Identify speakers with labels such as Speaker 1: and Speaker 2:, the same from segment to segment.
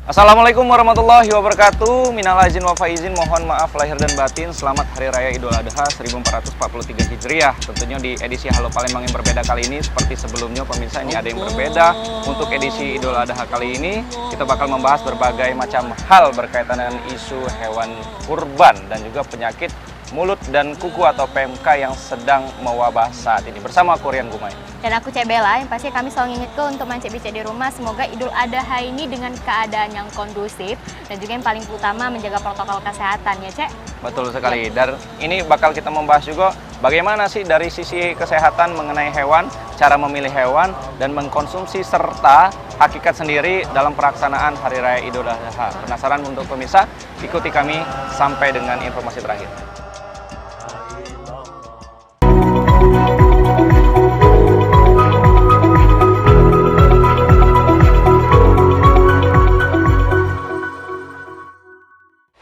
Speaker 1: Assalamualaikum warahmatullahi wabarakatuh. Minal aizin wa faizin, mohon maaf lahir dan batin. Selamat Hari Raya Idul Adha 1443 Hijriah. Tentunya di edisi Halo Palembang yang berbeda kali ini seperti sebelumnya pemirsa, ini ada yang berbeda. Untuk edisi Idul Adha kali ini kita bakal membahas berbagai macam hal berkaitan dengan isu hewan kurban dan juga penyakit mulut dan kuku atau PMK yang sedang mewabah saat ini bersama aku Rian Gumay.
Speaker 2: Dan aku Cek Bella, yang pasti kami selalu ngingetku untuk mancik-bicik di rumah. Semoga Idul Adha ini dengan keadaan yang kondusif dan juga yang paling utama menjaga protokol kesehatan ya Cek.
Speaker 1: Betul sekali. Dan ini bakal kita membahas juga bagaimana sih dari sisi kesehatan mengenai hewan, cara memilih hewan dan mengkonsumsi serta hakikat sendiri dalam pelaksanaan Hari Raya Idul Adha. Penasaran untuk pemirsa? Ikuti kami sampai dengan informasi terakhir.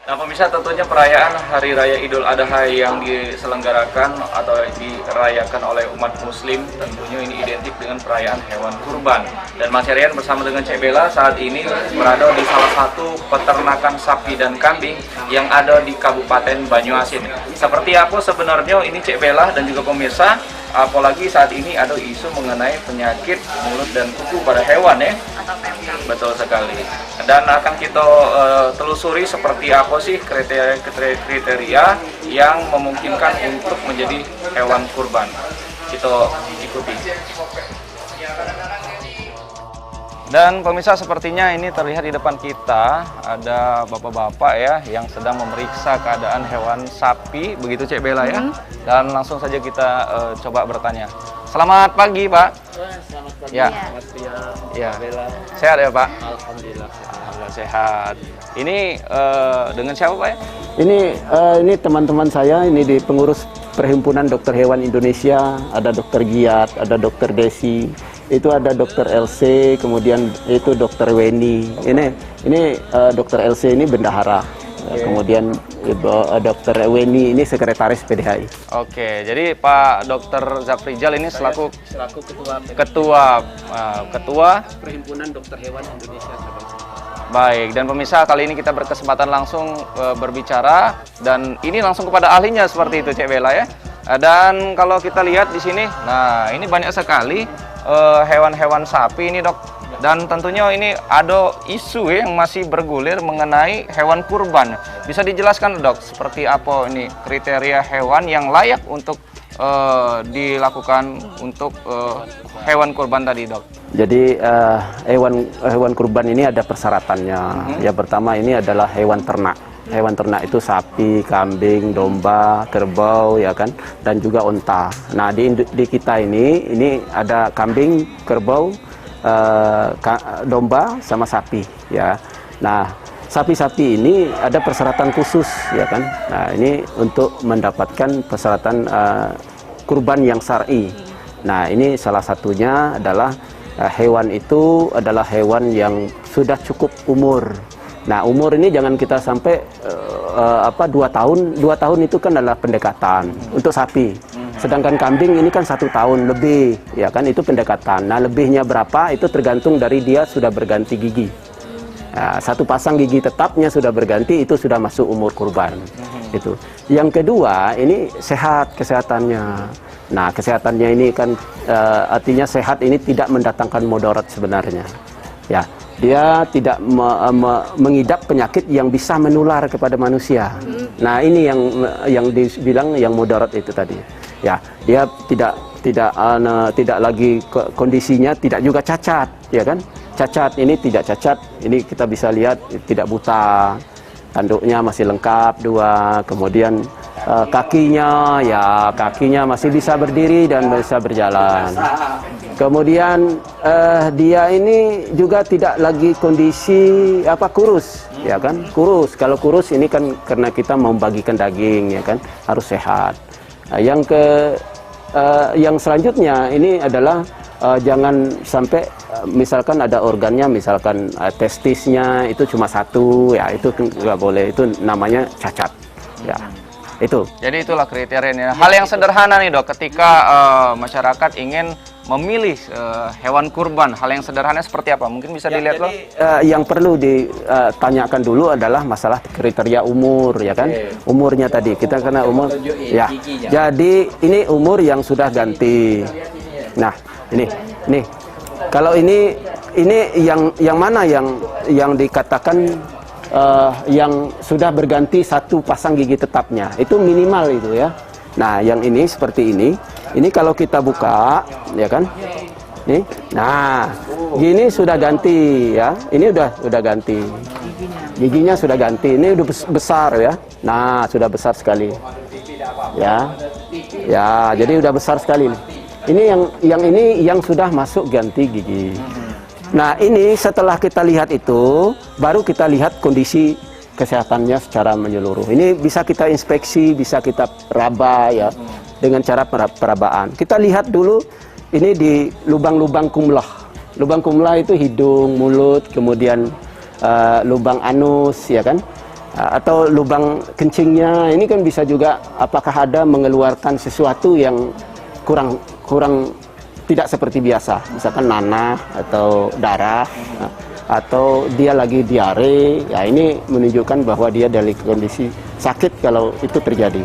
Speaker 1: Nah pemirsa, tentunya perayaan Hari Raya Idul Adha yang diselenggarakan atau dirayakan oleh umat muslim tentunya ini identik dengan perayaan hewan kurban. Dan Mas Herian bersama dengan Cek Bella saat ini berada di salah satu peternakan sapi dan kambing yang ada di Kabupaten Banyuasin. Seperti apa sebenarnya ini Cek Bella dan juga pemirsa, apalagi saat ini ada isu mengenai penyakit mulut dan kuku pada hewan ya.
Speaker 2: Atau PMK.
Speaker 1: Betul sekali. Dan akan kita telusuri seperti apa sih kriteria yang memungkinkan untuk menjadi hewan kurban. Kita ikuti. Dan pemirsa, sepertinya ini terlihat di depan kita ada bapak-bapak ya yang sedang memeriksa keadaan hewan sapi, begitu Cek Bella ya. Dan langsung saja kita coba bertanya. Selamat pagi Pak.
Speaker 3: Selamat pagi.
Speaker 1: Ya.
Speaker 3: Mas Rian,
Speaker 1: Ya.
Speaker 3: Bella.
Speaker 1: Sehat ya Pak?
Speaker 3: Alhamdulillah.
Speaker 1: Alhamdulillah sehat. Ini dengan siapa Pak ya?
Speaker 4: Ini teman-teman saya ini di pengurus Perhimpunan Dokter Hewan Indonesia, ada Dokter Giat, ada Dokter Desi, itu ada Dokter LC, kemudian itu Dokter Weni. Ini Dokter LC ini bendahara. Kemudian Dokter Weni ini sekretaris PDHI.
Speaker 1: Oke, jadi Pak Dokter Zafrijal ini selaku ketua
Speaker 4: Perhimpunan Dokter Hewan Indonesia.
Speaker 1: Baik, dan pemirsa, kali ini kita berkesempatan langsung berbicara dan ini langsung kepada ahlinya seperti itu Cek Bella ya. Dan kalau kita lihat di sini, nah ini banyak sekali hewan-hewan sapi ini Dok. Dan tentunya ini ada isu yang masih bergulir mengenai hewan kurban. Bisa dijelaskan Dok, seperti apa ini kriteria hewan yang layak untuk dilakukan untuk hewan kurban tadi Dok?
Speaker 4: Jadi hewan kurban ini ada persyaratannya. Yang pertama ini adalah hewan ternak. Hewan ternak itu sapi, kambing, domba, kerbau, ya kan, dan juga onta. Nah di kita ini ada kambing, kerbau, domba, sama sapi, ya. Nah sapi-sapi ini ada persyaratan khusus, ya kan. Nah ini untuk mendapatkan persyaratan kurban yang syar'i. Nah ini salah satunya adalah hewan itu adalah hewan yang sudah cukup umur. Nah umur ini jangan kita sampai 2 tahun. 2 tahun itu kan adalah pendekatan untuk sapi. Sedangkan kambing ini kan 1 tahun lebih, ya kan, itu pendekatan. Nah lebihnya berapa itu tergantung dari dia sudah berganti gigi. Nah, 1 pasang gigi tetapnya sudah berganti, itu sudah masuk umur kurban. Itu. Yang kedua ini sehat kesehatannya. Nah kesehatannya ini kan artinya sehat ini tidak mendatangkan mudarat sebenarnya. Ya, dia tidak mengidap penyakit yang bisa menular kepada manusia. Nah ini yang dibilang yang mudarat itu tadi. Ya, dia tidak lagi kondisinya tidak juga cacat, ya kan? Cacat ini tidak cacat, ini kita bisa lihat tidak buta, tanduknya masih lengkap 2, kemudian kakinya masih bisa berdiri dan bisa berjalan. Kemudian dia ini juga tidak lagi kondisi kurus, ya kan? Kurus. Kalau kurus ini kan karena kita membagikan daging, ya kan? Harus sehat. Yang selanjutnya ini adalah jangan sampai misalkan ada organnya, misalkan testisnya itu cuma 1, ya itu nggak boleh, itu namanya cacat, ya. Itu.
Speaker 1: Jadi itulah kriterianya. Hal yang sederhana nih Dok, ketika masyarakat ingin memilih hewan kurban, hal yang sederhana seperti apa? Mungkin bisa dilihat loh.
Speaker 4: Yang perlu ditanyakan dulu adalah masalah kriteria umur, ya kan? Umurnya tadi kita kena umur, ya. Jadi ini umur yang sudah ganti. Nah, ini. Kalau ini yang mana yang dikatakan yang sudah berganti satu pasang gigi tetapnya, itu minimal itu ya. Nah, yang ini seperti ini. Ini kalau kita buka, ya kan? Nih, nah, gini sudah ganti ya. Ini udah ganti. Giginya sudah ganti. Ini udah besar ya. Nah, sudah besar sekali. Ya, ya. Jadi udah besar sekali. Ini yang sudah masuk ganti gigi. Nah, ini setelah kita lihat itu, baru kita lihat kondisi kesehatannya secara menyeluruh. Ini bisa kita inspeksi, bisa kita raba ya. Dengan cara perabaan. Kita lihat dulu ini di lubang-lubang kumlah. Lubang kumlah itu hidung, mulut, kemudian lubang anus, ya kan? Atau lubang kencingnya. Ini kan bisa juga apakah ada mengeluarkan sesuatu yang kurang tidak seperti biasa. Misalkan nanah atau darah atau dia lagi diare. Ya, ini menunjukkan bahwa dia dari kondisi sakit kalau itu terjadi.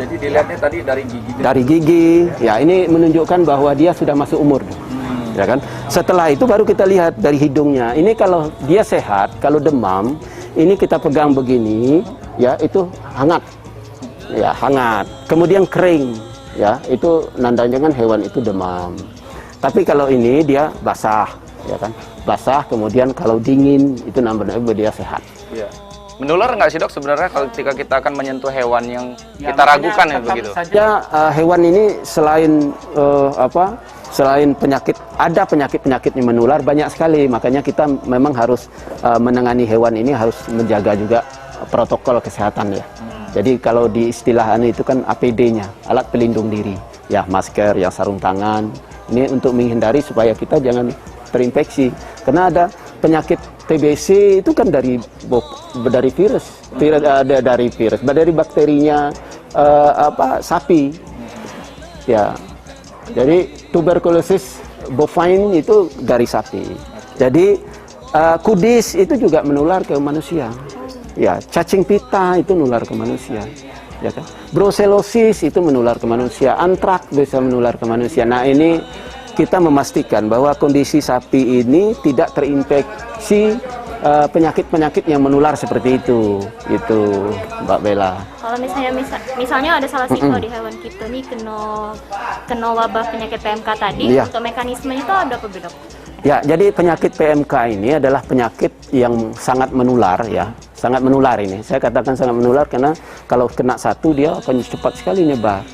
Speaker 1: Jadi dilihatnya tadi dari gigi.
Speaker 4: Dari gigi, ya ini menunjukkan bahwa dia sudah masuk umur, ya kan? Setelah itu baru kita lihat dari hidungnya. Ini kalau dia sehat, kalau demam, ini kita pegang begini, ya itu hangat, ya hangat. Kemudian kering, ya itu nandanya kan hewan itu demam. Tapi kalau ini dia basah, ya kan? Basah, kemudian kalau dingin itu nandanya dia sehat.
Speaker 1: Ya. Menular nggak sih dok sebenarnya kalau ketika kita akan menyentuh hewan yang kita ragukan ya begitu?
Speaker 4: Ya, hewan ini selain selain penyakit, ada penyakit yang menular banyak sekali. Makanya kita memang harus menangani hewan ini harus menjaga juga protokol kesehatan ya. Jadi kalau di istilah itu kan APD-nya, alat pelindung diri. Ya, masker, ya sarung tangan. Ini untuk menghindari supaya kita jangan terinfeksi. Karena ada penyakit TBC itu kan dari virus, dari bakterinya sapi, ya. Jadi tuberkulosis bovine itu dari sapi. Jadi kudis itu juga menular ke manusia. Ya, cacing pita itu menular ke manusia. Ya kan? Brucellosis itu menular ke manusia, antrak bisa menular ke manusia. Nah, ini kita memastikan bahwa kondisi sapi ini tidak terinfeksi penyakit-penyakit yang menular seperti itu Mbak Bella.
Speaker 2: Kalau misalnya ada salah satu di hewan kita nih kena wabah penyakit PMK tadi,
Speaker 4: iya.
Speaker 2: Untuk mekanismenya itu ada apa dok?
Speaker 4: Ya, jadi penyakit PMK ini adalah penyakit yang sangat menular ya, sangat menular ini. Saya katakan sangat menular karena kalau kena satu dia akan cepat sekali nyebar.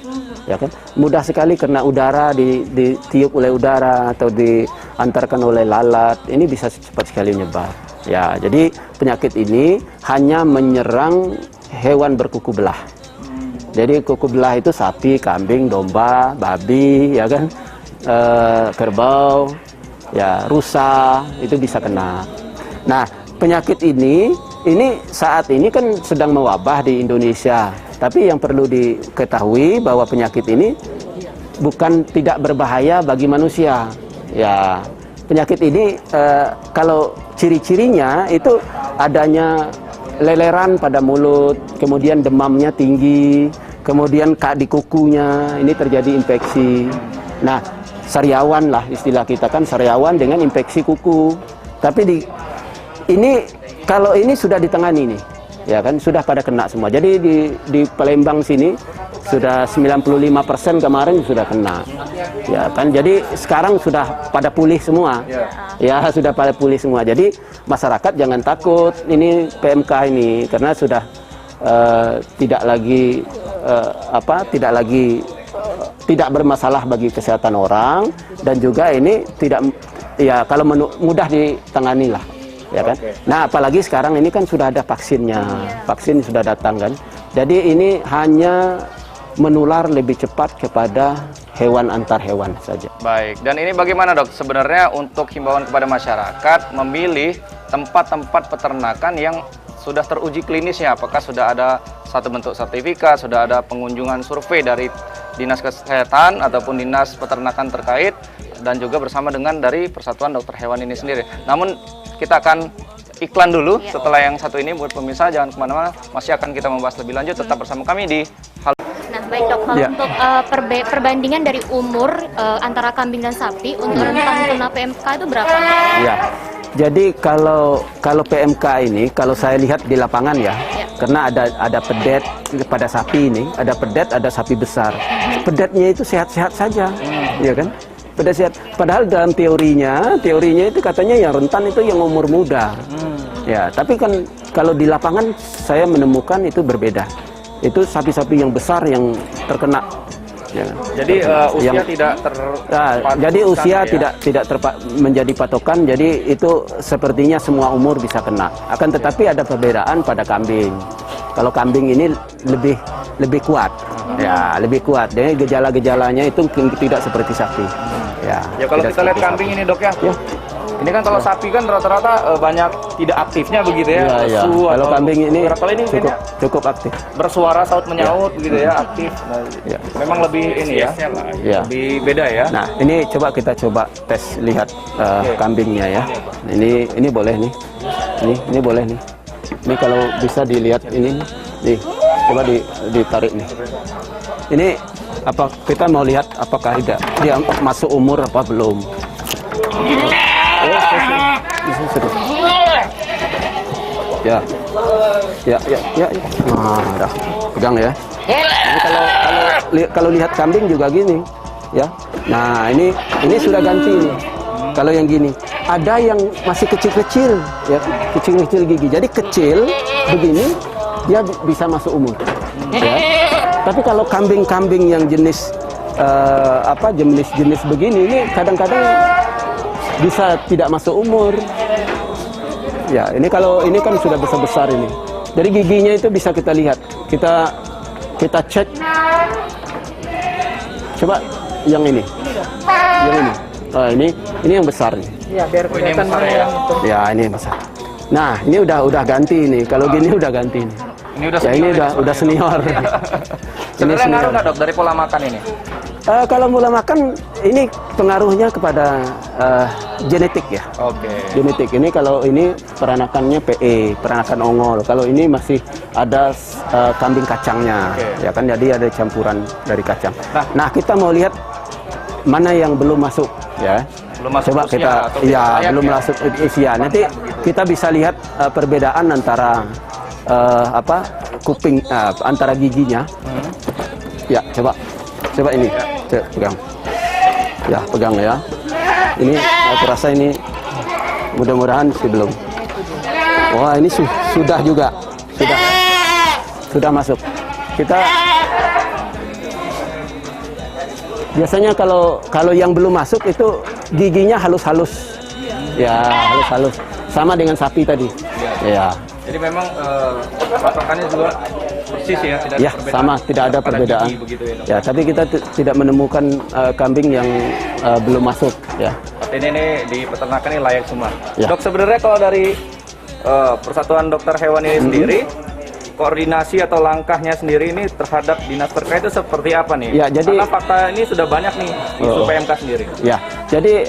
Speaker 4: Ya kan, mudah sekali kena udara, ditiup oleh udara atau diantarkan oleh lalat, ini bisa cepat sekali nyebar. Ya, jadi penyakit ini hanya menyerang hewan berkuku belah. Jadi kuku belah itu sapi, kambing, domba, babi, ya kan, kerbau, ya rusa itu bisa kena. Nah, penyakit ini saat ini kan sedang mewabah di Indonesia. Tapi yang perlu diketahui bahwa penyakit ini bukan tidak berbahaya bagi manusia. Ya, penyakit ini kalau ciri-cirinya itu adanya leleran pada mulut, kemudian demamnya tinggi, kemudian di kukunya ini terjadi infeksi. Nah, sariawan lah istilah kita kan, sariawan dengan infeksi kuku. Tapi kalau ini sudah ditangani nih. Ya kan, sudah pada kena semua. Jadi di Palembang sini sudah 95% kemarin sudah kena. Ya kan, jadi sekarang sudah pada pulih semua. Ya, sudah pada pulih semua. Jadi masyarakat jangan takut ini PMK ini karena sudah tidak tidak bermasalah bagi kesehatan orang, dan juga ini tidak ya kalau mudah ditangani lah. Ya kan? Nah, apalagi sekarang ini kan sudah ada vaksinnya, vaksin sudah datang kan. Jadi ini hanya menular lebih cepat kepada hewan antar hewan saja.
Speaker 1: Baik, dan ini bagaimana dok sebenarnya untuk himbauan kepada masyarakat memilih tempat-tempat peternakan yang sudah teruji klinisnya? Apakah sudah ada satu bentuk sertifikat, sudah ada pengunjungan survei dari Dinas Kesehatan ataupun Dinas Peternakan terkait, dan juga bersama dengan dari Persatuan Dokter Hewan ini sendiri. Namun kita akan iklan dulu setelah yang satu ini. Buat pemirsa jangan kemana-mana, masih akan kita membahas lebih lanjut, tetap bersama kami di
Speaker 2: Nah, baik dok, kalau untuk perbandingan dari umur antara kambing dan sapi untuk rentan kena PMK itu berapa?
Speaker 4: Ya, jadi kalau PMK ini, kalau saya lihat di lapangan ya, karena ada pedet pada sapi ini, ada pedet, ada sapi besar. Pedetnya itu sehat-sehat saja, ya kan? Pedet sehat. Padahal dalam teorinya itu katanya yang rentan itu yang umur muda. Ya, tapi kan kalau di lapangan saya menemukan itu berbeda. Itu sapi-sapi yang besar yang terkena. Ya.
Speaker 1: Jadi usia tidak
Speaker 4: jadi usia
Speaker 1: ya?
Speaker 4: tidak menjadi patokan. Jadi itu sepertinya semua umur bisa kena. Akan tetapi ada perbedaan pada kambing. Kalau kambing ini lebih kuat, ya lebih kuat. Jadi gejala-gejalanya itu tidak seperti sapi. Ya
Speaker 1: kalau kita lihat kambing ini dok ya. Ini kan kalau sapi kan rata-rata banyak tidak aktifnya begitu ya.
Speaker 4: Iya. Kalau kambing ini cukup aktif.
Speaker 1: Bersuara saut menyaut gitu ya, aktif. Nah, memang lebih ini ya, lebih beda ya.
Speaker 4: Nah, ini kita coba tes lihat kambingnya ya. Ini boleh nih. Ini boleh nih. Ini kalau bisa dilihat ini nih. Coba ditarik nih. Ini apa kita mau lihat apakah dia masuk umur apa belum. Ya. Nah, udah pegang ya. Ini kalau lihat kambing juga gini, ya. Nah, ini sudah ganti nih. Kalau yang gini, ada yang masih kecil-kecil, ya, kecil-kecil gigi. Jadi kecil begini, dia bisa masuk umur. Ya. Tapi kalau kambing-kambing yang jenis jenis begini, ini kadang-kadang bisa tidak masuk umur. Ya, ini kan sudah besar-besar ini. Dari giginya itu bisa kita lihat. Kita cek. Coba yang ini. Yang ini. Oh, ini yang besar nih.
Speaker 3: Iya, biar kelihatan mana yang itu.
Speaker 4: Ya, ini yang besar. Nah, ini udah ganti ini. Kalau gini udah ganti ini.
Speaker 1: Ini udah senior.
Speaker 4: Ya, ini udah senior.
Speaker 1: Sebenarnya ngaruh nggak dok dari pola makan ini?
Speaker 4: Kalau pola makan ini pengaruhnya kepada genetik ya.
Speaker 1: Oke.
Speaker 4: Genetik ini kalau ini peranakannya PE, peranakan ongol. Kalau ini masih ada kambing kacangnya, ya kan? Jadi ada campuran dari kacang. Nah, kita mau lihat mana yang belum masuk, ya.
Speaker 1: Belum masuk
Speaker 4: Coba
Speaker 1: usia,
Speaker 4: kita, belum masuk usia. Nanti kita bisa lihat perbedaan antara kuping, antara giginya. Ya, coba ini. Pegang. Ya, pegang ya. Ini aku rasa ini mudah-mudahan sih belum. Wah, ini sudah juga. Sudah masuk. Kita biasanya kalau yang belum masuk itu giginya halus-halus. Ya, halus-halus. Sama dengan sapi tadi. Ya.
Speaker 1: Jadi memang patokannya juga persis ya, tidak
Speaker 4: ya,
Speaker 1: ada
Speaker 4: sama, tidak ada perbedaan.
Speaker 1: Begitu ya,
Speaker 4: ya, tapi kita tidak menemukan kambing yang belum masuk. Ya.
Speaker 1: Ini di peternakan ini layak semua.
Speaker 4: Ya.
Speaker 1: Dok, sebenarnya kalau dari Persatuan Dokter Hewan ini sendiri, koordinasi atau langkahnya sendiri ini terhadap dinas terkait itu seperti apa nih?
Speaker 4: Ya, jadi,
Speaker 1: karena fakta ini sudah banyak nih isu PMK sendiri.
Speaker 4: Ya, jadi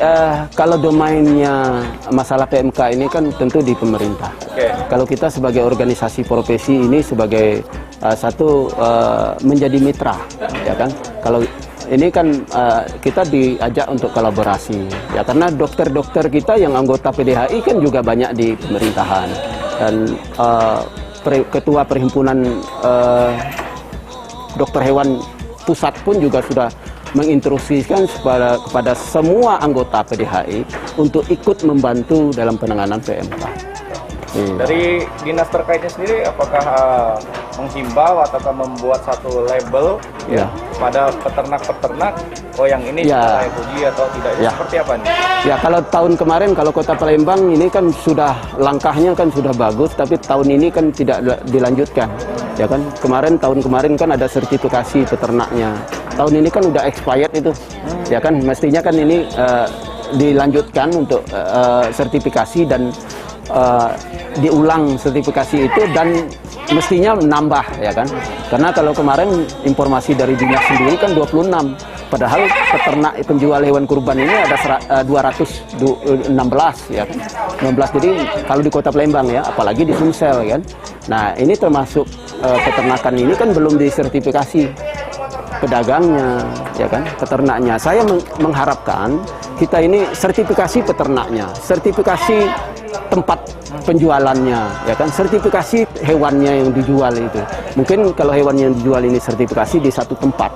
Speaker 4: kalau domainnya masalah PMK ini kan tentu di pemerintah. Kalau kita sebagai organisasi profesi ini sebagai menjadi mitra, ya kan? Kalau ini kan kita diajak untuk kolaborasi, ya karena dokter-dokter kita yang anggota PDHI kan juga banyak di pemerintahan dan Ketua Perhimpunan Dokter Hewan Pusat pun juga sudah menginstruksikan kepada semua anggota PDHI untuk ikut membantu dalam penanganan PMK.
Speaker 1: Dari dinas terkaitnya sendiri, apakah menghimbau atau membuat satu label pada peternak-peternak, yang ini layak uji atau tidak, seperti apa nih?
Speaker 4: Ya, kalau tahun kemarin, kalau Kota Palembang ini kan sudah langkahnya kan sudah bagus, tapi tahun ini kan tidak dilanjutkan, ya kan? Tahun kemarin kan ada sertifikasi peternaknya. Tahun ini kan udah expired itu, ya kan? Mestinya kan ini dilanjutkan untuk sertifikasi dan diulang sertifikasi itu dan mestinya menambah ya kan, karena kalau kemarin informasi dari dinas sendiri kan 26, padahal peternak penjual hewan kurban ini ada 216 ya kan, 16. Jadi kalau di Kota Palembang ya, apalagi di Sumsel kan. Nah ini termasuk peternakan ini kan belum disertifikasi pedagangnya ya kan, peternaknya. Saya mengharapkan kita ini sertifikasi peternaknya, sertifikasi tempat penjualannya ya kan, sertifikasi hewannya yang dijual itu. Mungkin kalau hewannya yang dijual ini sertifikasi di satu tempat.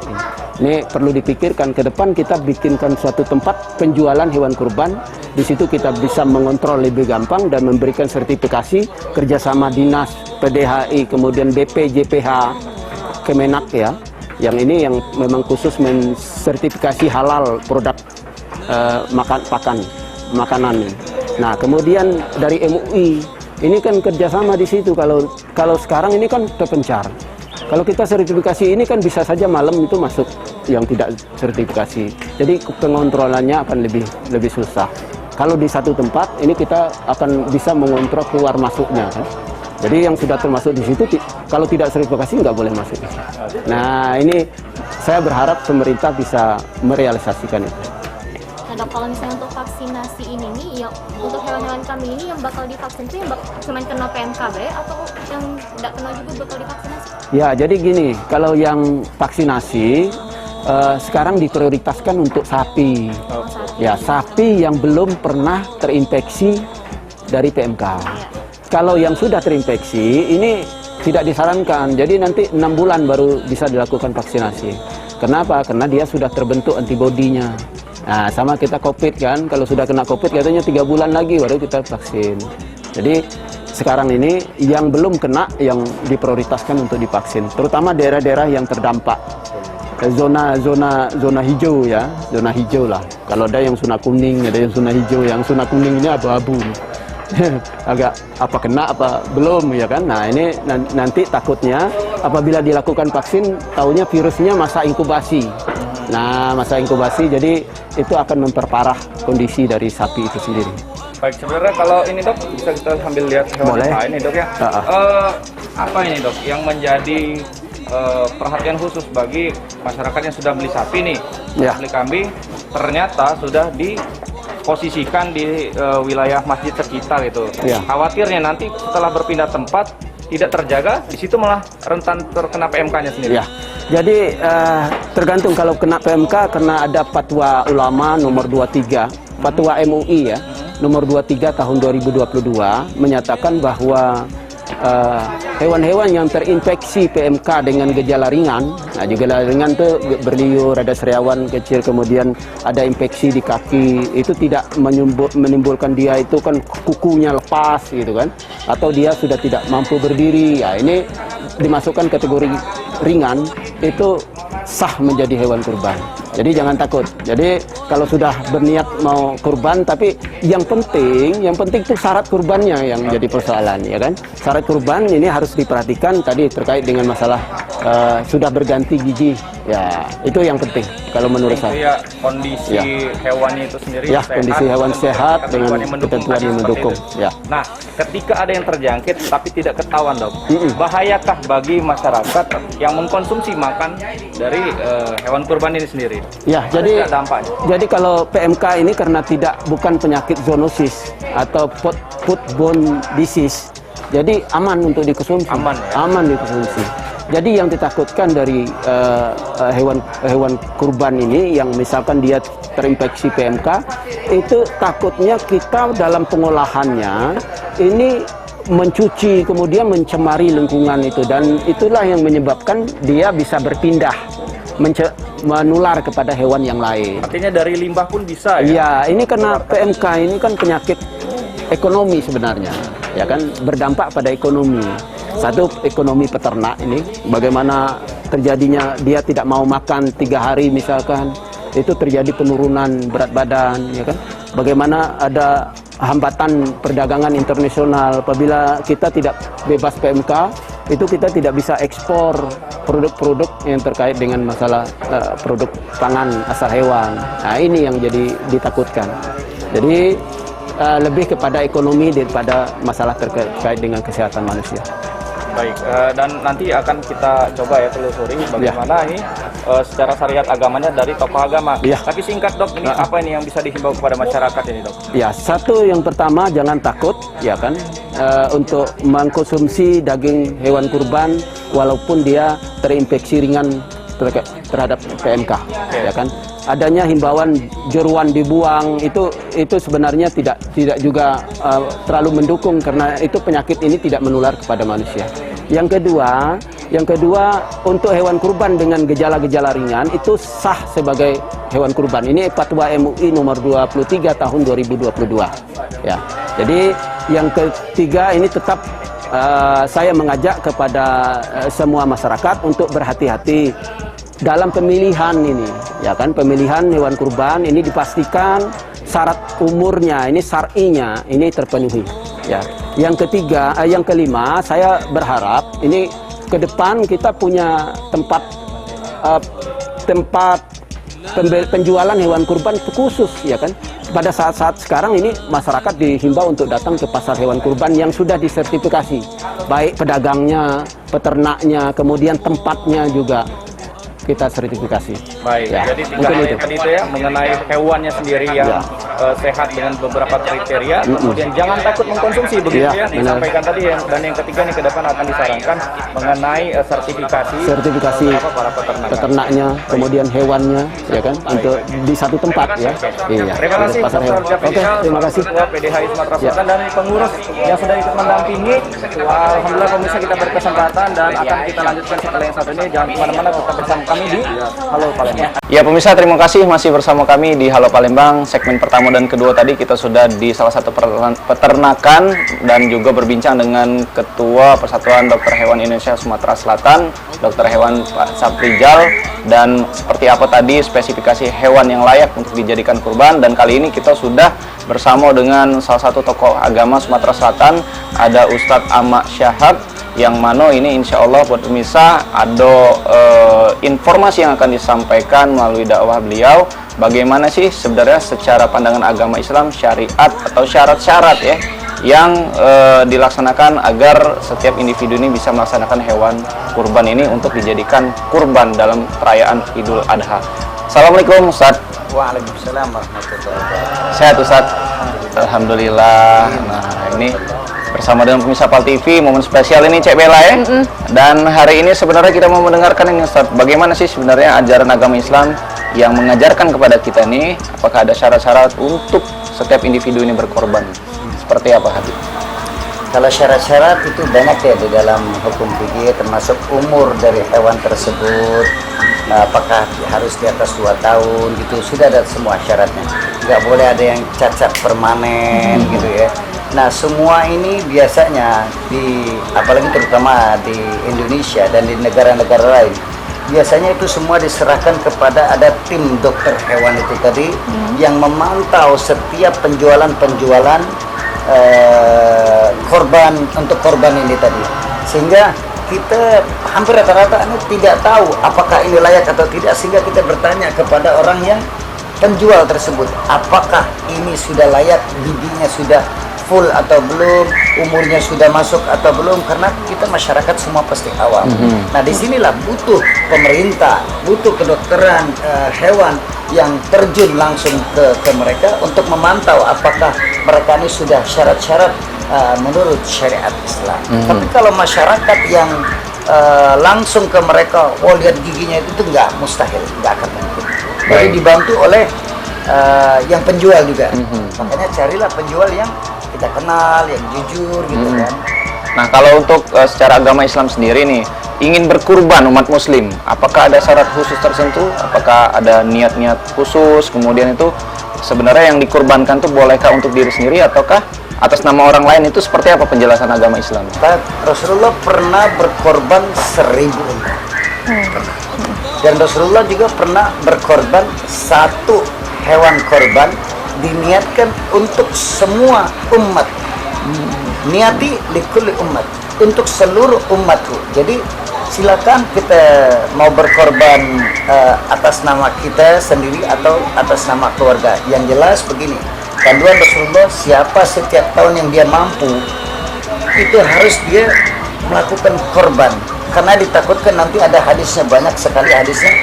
Speaker 4: Ini perlu dipikirkan ke depan, kita bikinkan suatu tempat penjualan hewan kurban. Di situ kita bisa mengontrol lebih gampang dan memberikan sertifikasi kerjasama dinas, PDHI, kemudian BPJPH, Kemenak ya. Yang ini yang memang khusus mensertifikasi halal produk makanan. Nah, kemudian dari MUI, ini kan kerjasama di situ. Kalau sekarang ini kan terpencar. Kalau kita sertifikasi ini kan bisa saja malam itu masuk yang tidak sertifikasi. Jadi pengontrolannya akan lebih susah. Kalau di satu tempat ini kita akan bisa mengontrol keluar masuknya kan. Jadi yang sudah termasuk di situ kalau tidak sertifikasi nggak boleh masuk. Nah ini saya berharap pemerintah bisa merealisasikan itu.
Speaker 2: Nah dok, kalau misalnya untuk vaksinasi ini nih, yang untuk hewan-hewan kami ini yang bakal divaksin itu yang cuma kena PMKB atau yang tidak kena juga bakal divaksinasi?
Speaker 4: Ya jadi gini, kalau yang vaksinasi sekarang diprioritaskan untuk sapi. Ya sapi yang belum pernah terinfeksi dari PMK. Kalau yang sudah terinfeksi ini tidak disarankan, jadi nanti 6 bulan baru bisa dilakukan vaksinasi. Kenapa? Karena dia sudah terbentuk antibodinya. Nah sama kita COVID kan, kalau sudah kena COVID katanya 3 bulan lagi baru kita vaksin. Jadi sekarang ini yang belum kena yang diprioritaskan untuk divaksin, terutama daerah-daerah yang terdampak. Zona hijau ya, zona hijau lah. Kalau ada yang zona kuning, ada yang zona hijau, yang zona kuning ini abu-abu. Agak apa kena apa belum ya kan. Nah ini nanti takutnya apabila dilakukan vaksin taunya virusnya masa inkubasi. Nah masa inkubasi jadi itu akan memperparah kondisi dari sapi itu sendiri.
Speaker 1: Baik, sebenarnya kalau ini dok bisa kita sambil lihat hewan lain nih dok ya. Apa ini dok yang menjadi perhatian khusus bagi masyarakat yang sudah beli sapi nih, beli kambing, ternyata sudah diposisikan di wilayah masjid tercinta gitu. Khawatirnya nanti setelah berpindah tempat tidak terjaga, di situ malah rentan terkena PMK-nya sendiri. Ya.
Speaker 4: Jadi tergantung, kalau kena PMK karena ada fatwa ulama nomor 23, fatwa MUI ya, nomor 23 tahun 2022 menyatakan bahwa hewan-hewan yang terinfeksi PMK dengan gejala ringan, nah gejala ringan itu berliur, ada sariawan kecil, kemudian ada infeksi di kaki, itu tidak menimbulkan dia itu kan kukunya lepas gitu kan, atau dia sudah tidak mampu berdiri, ya ini dimasukkan kategori ringan, itu sah menjadi hewan kurban. Jadi jangan takut. Jadi kalau sudah berniat mau kurban, tapi yang penting itu syarat kurbannya yang jadi persoalan, ya kan? Syarat kurban ini harus diperhatikan tadi terkait dengan masalah sudah berganti gigi, ya itu yang penting kalau menurut saya.
Speaker 1: Ya, kondisi hewannya itu sendiri
Speaker 4: ya,
Speaker 1: sehat,
Speaker 4: kondisi hewan sehat dengan ketentuan yang mendukung. Ya.
Speaker 1: Nah, ketika ada yang terjangkit tapi tidak ketahuan dok, bahayakah bagi masyarakat yang mengkonsumsi makan dari hewan kurban ini sendiri?
Speaker 4: Ya, jadi kalau PMK ini karena bukan penyakit zoonosis atau foodborne disease, jadi aman untuk dikonsumsi. Aman dikonsumsi. Jadi yang ditakutkan dari hewan kurban ini yang misalkan dia terinfeksi PMK, itu takutnya kita dalam pengolahannya ini mencuci kemudian mencemari lingkungan itu, dan itulah yang menyebabkan dia bisa berpindah menular kepada hewan yang lain.
Speaker 1: Artinya dari limbah pun bisa ya?
Speaker 4: Iya, ini karena PMK ini kan penyakit ekonomi sebenarnya, ya kan, berdampak pada ekonomi. Satu, ekonomi peternak ini, bagaimana terjadinya dia tidak mau makan 3 hari misalkan, itu terjadi penurunan berat badan, ya kan. Bagaimana ada hambatan perdagangan internasional, apabila kita tidak bebas PMK, itu kita tidak bisa ekspor produk-produk yang terkait dengan masalah produk pangan asal hewan. Nah ini yang jadi ditakutkan. Jadi lebih kepada ekonomi daripada masalah terkait dengan kesehatan manusia.
Speaker 1: Baik, dan nanti akan kita coba ya telusuri bagaimana ini secara syariat agamanya dari tokoh agama.
Speaker 4: Ya.
Speaker 1: Tapi singkat dok, ini apa ini yang bisa dihimbau kepada masyarakat ini dok?
Speaker 4: Ya, satu yang pertama jangan takut, ya kan, untuk mengkonsumsi daging hewan kurban walaupun dia terinfeksi ringan terhadap PMK, ya kan. Adanya himbauan jeruan dibuang itu sebenarnya tidak juga terlalu mendukung karena itu penyakit ini tidak menular kepada manusia. Yang kedua untuk hewan kurban dengan gejala-gejala ringan itu sah sebagai hewan kurban. Ini Fatwa MUI nomor 23 tahun 2022. Ya. Jadi yang ketiga ini tetap saya mengajak kepada semua masyarakat untuk berhati-hati dalam pemilihan ini, ya kan, pemilihan hewan kurban ini dipastikan syarat umurnya, ini syar'inya ini terpenuhi. Ya. Yang kelima, saya berharap ini ke depan kita punya tempat penjualan hewan kurban khusus, ya kan. Pada saat sekarang ini masyarakat dihimbau untuk datang ke pasar hewan kurban yang sudah disertifikasi, baik pedagangnya, peternaknya, kemudian tempatnya juga kita sertifikasi.
Speaker 1: Baik,
Speaker 4: ya,
Speaker 1: jadi tiga hal tadi itu ya mengenai hewannya sendiri yang sehat dengan beberapa kriteria, kemudian jangan takut mengkonsumsi begitu ya, disampaikan tadi dan yang ketiga nih ke depan akan disarankan mengenai sertifikasi para
Speaker 4: peternaknya, kemudian hewannya, ya kan, untuk di satu tempat ya. Iya.
Speaker 1: Terima kasih Dr.
Speaker 4: Oke, terima kasih.
Speaker 1: Ketua PDHI Sumatera Selatan dan pengurus yang sudah ikut mendampingi. Alhamdulillah pemirsa kita berkesempatan dan akan kita lanjutkan setelah yang satu ini. Jangan kemana-mana, tetap bersama kami di Halo Palembang. Ya pemirsa, terima kasih masih bersama kami di Halo Palembang. Segmen pertama dan kedua tadi kita sudah di salah satu peternakan dan juga berbincang dengan Ketua Persatuan Dokter Hewan Indonesia Sumatera Selatan, Dokter Hewan Pak Saprijal, dan seperti apa tadi spesifikasi hewan yang layak untuk dijadikan kurban. Dan kali ini kita sudah bersama dengan salah satu tokoh agama Sumatera Selatan, ada Ustadz Ahmad Syahab, yang mana ini insya Allah buat pemirsa ada informasi yang akan disampaikan melalui dakwah beliau. Bagaimana sih sebenarnya secara pandangan agama Islam syariat atau syarat-syarat ya yang dilaksanakan agar setiap individu ini bisa melaksanakan hewan kurban ini untuk dijadikan kurban dalam perayaan Idul Adha. Assalamualaikum Ustaz.
Speaker 5: Waalaikumsalam warahmatullahi wabarakatuh.
Speaker 1: Sehat Ustaz? Alhamdulillah. Nah ini bersama dengan pemirsa PAL TV, momen spesial ini Cek Bella ya. Dan hari ini sebenarnya kita mau mendengarkan ini Ustaz, bagaimana sih sebenarnya ajaran agama Islam yang mengajarkan kepada kita nih, apakah ada syarat-syarat untuk setiap individu ini berkorban? Seperti apa Habib?
Speaker 5: Kalau syarat-syarat itu banyak ya di dalam hukum fikih, termasuk umur dari hewan tersebut, apakah harus di atas 2 tahun gitu, sudah ada semua syaratnya. Nggak boleh ada yang cacat permanen gitu ya. Nah semua ini biasanya apalagi terutama di Indonesia dan di negara-negara lain, biasanya itu semua diserahkan kepada ada tim dokter hewan itu tadi yang memantau setiap penjualan korban untuk korban ini tadi, sehingga kita hampir rata-rata ini tidak tahu apakah ini layak atau tidak, sehingga kita bertanya kepada orang yang penjual tersebut, apakah ini sudah layak, giginya sudah full atau belum, umurnya sudah masuk atau belum, karena kita masyarakat semua pasti awam. Nah disinilah butuh pemerintah, butuh kedokteran hewan yang terjun langsung ke mereka untuk memantau apakah mereka ini sudah syarat-syarat menurut syariat Islam. Tapi kalau masyarakat yang langsung ke mereka, oh lihat giginya itu nggak, mustahil, nggak akan mungkin. Jadi dibantu oleh yang penjual juga. Makanya carilah penjual yang kita kenal, yang jujur gitu kan.
Speaker 1: Nah kalau untuk secara agama Islam sendiri nih, ingin berkurban umat muslim, apakah ada syarat khusus tertentu? Apakah ada niat-niat khusus? Kemudian itu sebenarnya yang dikurbankan itu bolehkah untuk diri sendiri ataukah atas nama orang lain? Itu seperti apa penjelasan agama Islam?
Speaker 5: Rasulullah pernah berkorban 1000 unta. Dan Rasulullah juga pernah berkorban 1 hewan korban diniatkan untuk semua umat. Niati likulli umat, untuk seluruh umatku. Jadi silakan kita mau berkorban atas nama kita sendiri atau atas nama keluarga. Yang jelas begini, panduan Rasulullah, siapa setiap tahun yang dia mampu itu harus dia melakukan korban, karena ditakutkan nanti ada hadisnya, banyak sekali hadisnya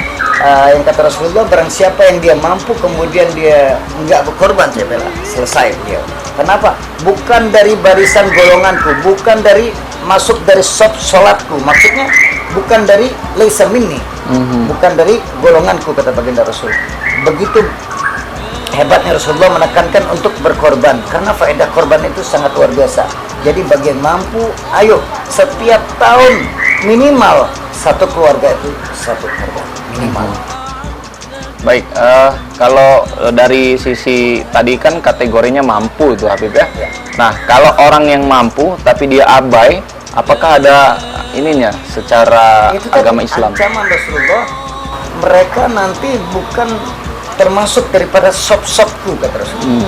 Speaker 5: yang kata Rasulullah, barang siapa yang dia mampu kemudian dia enggak berkorban, saya bilang selesai dia. Kenapa? Bukan dari barisan golonganku, bukan dari masuk dari sholatku, maksudnya bukan dari laisa minni, bukan dari golonganku, kata baginda Rasul. Begitu hebatnya Rasulullah menekankan untuk berkorban, karena faedah korban itu sangat luar biasa. Jadi bagi yang mampu, ayo setiap tahun minimal satu keluarga itu satu korban minimal.
Speaker 1: Baik, kalau dari sisi tadi kan kategorinya mampu itu Habib ya. Nah, kalau orang yang mampu tapi dia abai, apakah ada ininya secara
Speaker 5: Itu
Speaker 1: agama
Speaker 5: tadi
Speaker 1: Islam?
Speaker 5: ancaman Rasulullah, mereka nanti bukan termasuk daripada sop-sopku, kata Rasulullah.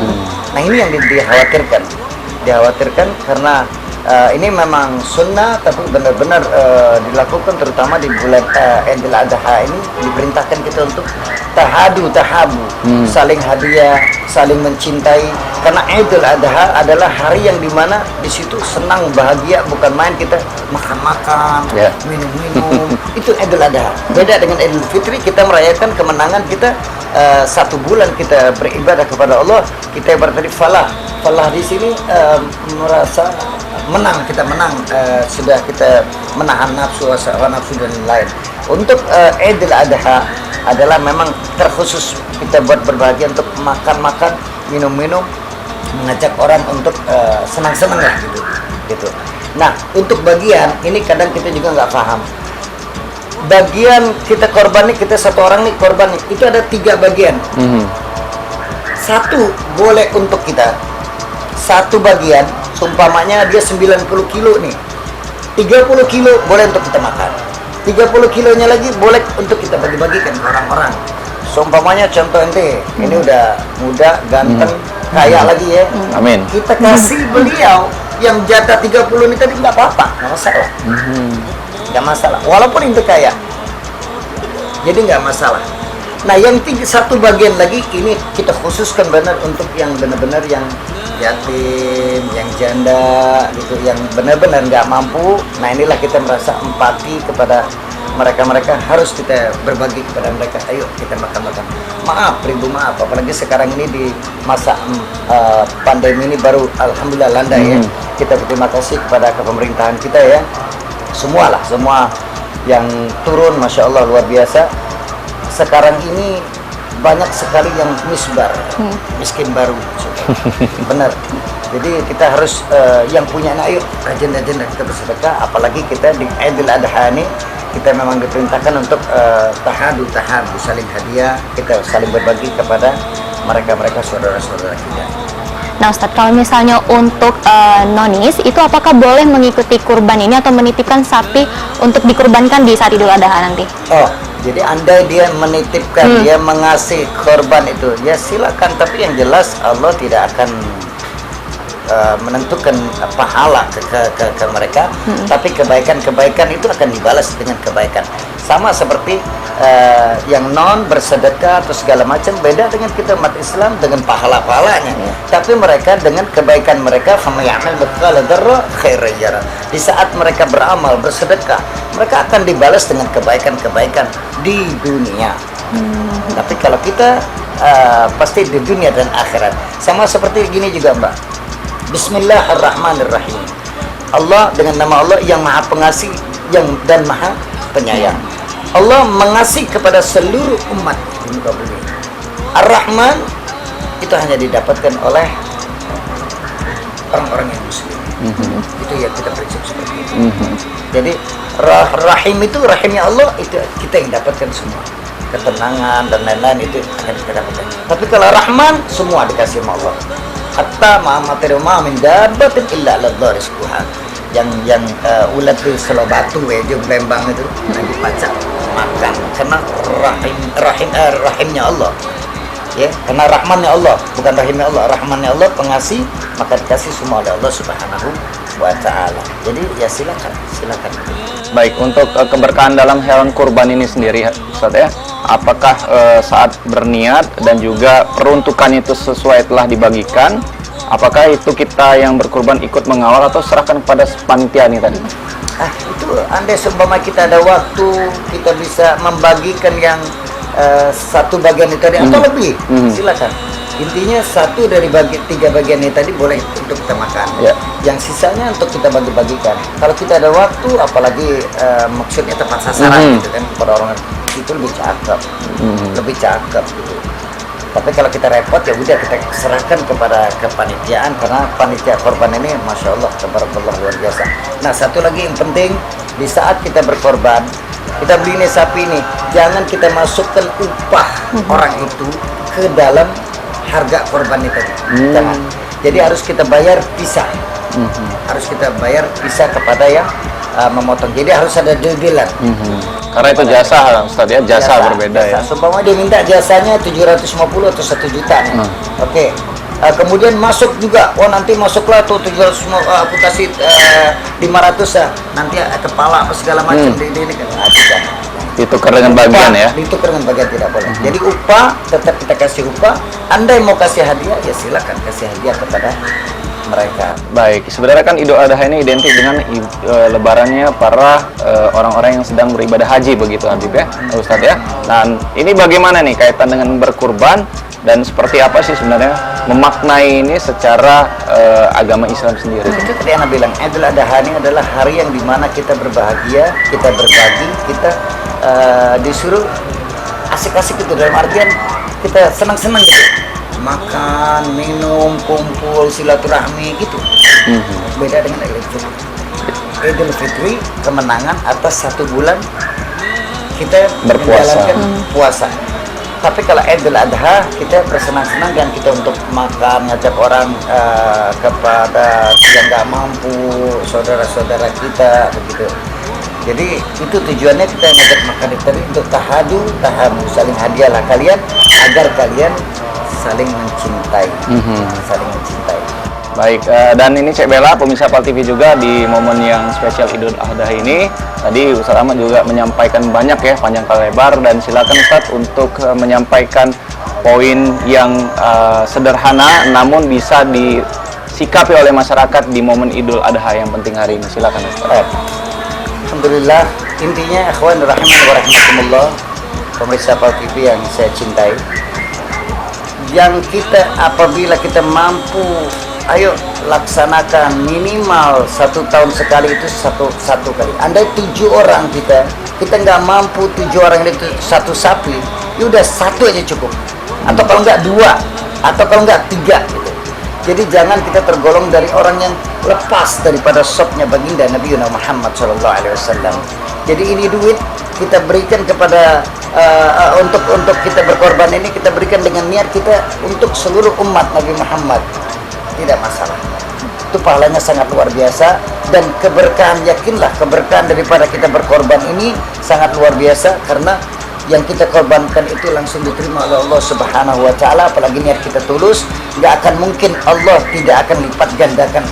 Speaker 5: Nah, ini yang dikhawatirkan karena ini memang sunnah, tapi benar-benar dilakukan terutama di bulan Idul Adha ini diperintahkan kita untuk tahabu, saling hadiah, saling mencintai, karena Idul Adha adalah hari yang dimana di situ senang, bahagia, bukan main kita makan-makan, minum-minum. Itu Idul Adha. Beda dengan Idul Fitri, kita merayakan kemenangan kita, 1 bulan kita beribadah kepada Allah, kita berarti falah di sini merasa menang, kita menang, sudah kita menahan nafsu, hawa nafsu dan lain. Untuk Idul Adha adalah memang terkhusus kita buat berbahagia, untuk makan-makan, minum-minum, mengajak orang untuk senang-senang lah gitu. Nah, untuk bagian ini kadang kita juga nggak paham. Bagian kita korban nih, kita satu orang nih korban nih, itu ada 3 bagian. Satu boleh untuk kita, satu bagian, umpamanya dia 90 kilo nih, 30 kilo boleh untuk kita makan, 30 kilonya lagi boleh untuk kita bagi-bagikan ke orang-orang. Seumpamanya contoh ente, ini udah muda, ganteng, kaya lagi ya.
Speaker 1: Amin.
Speaker 5: Kita kasih beliau yang jatah 30 ini tadi, nggak apa-apa, nggak masalah. Nggak masalah, walaupun ente kaya. Jadi nggak masalah. Nah, yang satu bagian lagi ini kita khususkan benar untuk yang benar-benar yang yatim, yang janda gitu, yang benar-benar nggak mampu. Nah, inilah kita merasa empati kepada mereka harus kita berbagi kepada mereka. Ayo kita makan-makan. Maaf, ribu maaf, apalagi sekarang ini di masa pandemi ini baru alhamdulillah landai ya. Kita berterima kasih kepada pemerintahan kita ya. Semua yang turun, masya Allah luar biasa. Sekarang ini banyak sekali yang miskin baru, benar. Jadi kita harus yang punya anak, yuk rajin-rajin kita bersedekah. Apalagi kita di Idul Adha ini kita memang diperintahkan untuk tahabu, saling hadiah, kita saling berbagi kepada mereka saudara-saudara kita.
Speaker 2: Nah Ustadz, kalau misalnya untuk nonis, itu apakah boleh mengikuti kurban ini atau menitipkan sapi untuk dikurbankan di saat Idul Adha nanti?
Speaker 5: Oh, jadi andai dia menitipkan, dia mengasih korban itu, ya silakan. Tapi yang jelas Allah tidak akan menentukan pahala ke mereka, tapi kebaikan itu akan dibalas dengan kebaikan. Sama seperti yang non bersedekah atau segala macam, beda dengan kita umat Islam dengan pahala-pahalanya. Tapi mereka dengan kebaikan mereka, famay'amal mithqala dzarrah khairan yarah. Di saat mereka beramal, bersedekah, mereka akan dibalas dengan kebaikan-kebaikan di dunia. Tapi kalau kita pasti di dunia dan akhirat. Sama seperti gini juga, Mbak. Bismillahirrahmanirrahim. Allah, dengan nama Allah yang Maha Pengasih dan Maha Penyayang. Allah mengasih kepada seluruh umat di muka bumi. Ar-Rahman itu hanya didapatkan oleh orang-orang yang muslim. Itu ya kita prinsip seperti itu. Jadi Rahim itu, rahimnya Allah, itu kita yang dapatkan semua. Ketenangan dan lain-lain itu akan kita dapatkan. Tapi kalau Rahman, semua dikasih sama Allah. Hatta ma'amatiri ma'amin dabatin illa ala rizquha. Yang ulat di Selo Batu ya, di Lembang itu nanti baca makan, karena rahimnya Allah ya, karena rahmannya Allah, bukan rahimnya Allah, rahmannya Allah pengasih, maka dikasih semua oleh Allah Subhanahu wa ta'ala. Jadi ya silakan.
Speaker 1: Baik, untuk keberkahan dalam hewan kurban ini sendiri Ustadz ya. Apakah saat berniat dan juga peruntukan itu sesuai telah dibagikan, apakah itu kita yang berkurban ikut mengawal atau serahkan kepada panitia nih tadi?
Speaker 5: Itu andai seumpama kita ada waktu, kita bisa membagikan yang satu bagian itu tadi atau lebih, silakan. Intinya satu dari tiga bagian ini tadi boleh untuk kita makan. Yang sisanya untuk kita bagi-bagikan. Kalau kita ada waktu, apalagi maksudnya tepat sasaran gitu kan kepada orang itu lebih cakep, lebih cakep gitu. Tapi kalau kita repot ya udah kita serahkan kepada kepanitiaan, karena panitia korban ini masya Allah tabarakallah luar biasa. Nah satu lagi yang penting, di saat kita berkorban, kita beli ini sapi ini, jangan kita masukkan upah orang itu ke dalam harga korban itu. Jangan. Jadi harus kita bayar pisah. Harus kita bayar pisah kepada yang memotong. Jadi harus ada deal-dealan.
Speaker 1: Karena itu jasa, Ustadz ya, jasa berbeda ya.
Speaker 5: Sumpama dia minta jasanya 750 atau 1 juta nih. Oke. Kemudian masuk juga, nanti masuklah tuh 700, aku kasih 500 ya. Nanti kepala apa segala macam di ini kan. Jangan.
Speaker 1: Ditukar dengan bagian ya.
Speaker 5: Ditukar dengan bagian tidak boleh. Jadi upah tetap kita kasih upah. Andai mau kasih hadiah ya silakan kasih hadiah kepada mereka.
Speaker 1: Baik, sebenarnya kan Idul Adha ini identik dengan lebarannya para orang-orang yang sedang beribadah haji begitu Habib ya, Ustadz ya. Dan ini bagaimana nih kaitan dengan berkurban dan seperti apa sih sebenarnya memaknai ini secara agama Islam sendiri?
Speaker 5: Itu tadi Anda bilang, Idul Adha ini adalah hari yang dimana kita berbahagia, kita berbagi, kita disuruh asik-asik itu, dalam artian kita senang-senang gitu, makan, minum, kumpul, silaturahmi gitu. Beda dengan Idul Fitri. Idul Fitri kemenangan atas 1 bulan kita menjalankan puasa. Tapi kalau Idul Adha kita bersenang-senang dan kita untuk makan, ngajak orang kepada yang nggak mampu, saudara-saudara kita begitu. Jadi itu tujuannya kita ngajak makan itu tadi untuk tahamu, saling hadiahlah kalian agar kalian saling mencintai, saling mencintai.
Speaker 1: Baik, dan ini Cek Bella, pemirsa PAL TV juga di momen yang spesial Idul Adha ini. Tadi Ustadz Ahmad juga menyampaikan banyak ya, panjang kali lebar, dan silakan Ustadz untuk menyampaikan poin yang sederhana namun bisa disikapi oleh masyarakat di momen Idul Adha yang penting hari ini. Silakan Ustadz.
Speaker 5: Alhamdulillah, intinya ikhwan rahimani wa rahimakumullah, pemirsa PAL TV yang saya cintai, yang kita apabila kita mampu, ayo laksanakan minimal 1 tahun sekali itu satu kali. Andai 7 orang kita nggak mampu 7 orang itu 1 sapi, ya udah 1 aja cukup. Atau kalau nggak 2, atau kalau nggak 3 gitu. Jadi jangan kita tergolong dari orang yang lepas daripada sopnya baginda Nabi Muhammad SAW. Jadi ini duit kita berikan kepada untuk kita berkorban ini, kita berikan dengan niat kita untuk seluruh umat Nabi Muhammad. Tidak masalah. Itu pahalanya sangat luar biasa, dan keberkahan, yakinlah keberkahan daripada kita berkorban ini sangat luar biasa, karena yang kita korbankan itu langsung diterima oleh Allah Subhanahu wa Ta'ala. Apalagi niat kita tulus, nggak akan mungkin Allah tidak akan lipat gandakan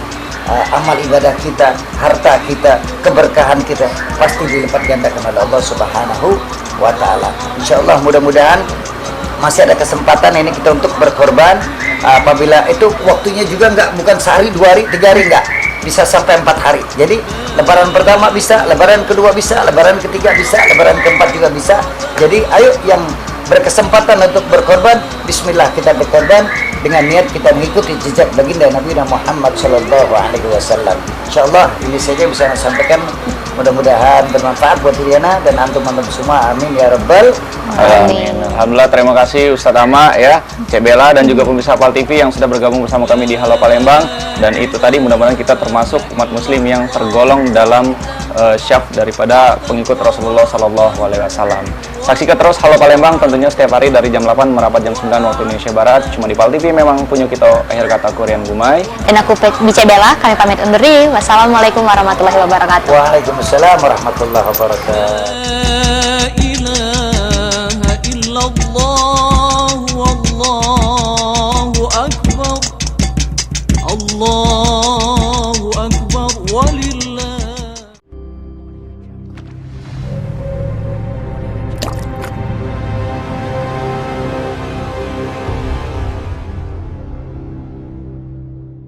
Speaker 5: amal ibadah kita, harta kita, keberkahan kita pasti dilipat gandakan oleh Allah Subhanahu wa Ta'ala. Insya Allah mudah-mudahan masih ada kesempatan ini kita untuk berkorban. Apabila itu waktunya juga bukan sehari, 2 hari, 3 hari, enggak, bisa sampai 4 hari. Jadi lebaran pertama bisa, lebaran kedua bisa, lebaran ketiga bisa, lebaran keempat juga bisa. Jadi ayo yang berkesempatan untuk berkorban, bismillah kita berkorban dengan niat kita mengikuti jejak baginda Nabi Muhammad SAW. Insyaallah ini saja bisa saya sampaikan. Mudah-mudahan bermanfaat buat Liliana dan antum-antum semua. Amin ya rabbal
Speaker 1: alamin. Alhamdulillah, terima kasih Ustadz Ahmad ya, Cek Bella, dan juga pemirsa PAL TV yang sudah bergabung bersama kami di Halo Palembang. Dan itu tadi mudah-mudahan kita termasuk umat muslim yang tergolong dalam syaf daripada pengikut Rasulullah SAW. Saksikan terus Halo Palembang tentunya setiap hari dari jam 8 merapat jam 9 waktu Indonesia Barat. Cuma di PAL TV memang punya kita akhir kata Korean Gumai.
Speaker 2: Dan aku Bice Bella, kami pamit undur diri. Wassalamualaikum warahmatullahi wabarakatuh.
Speaker 5: Waalaikumsalam warahmatullahi wabarakatuh.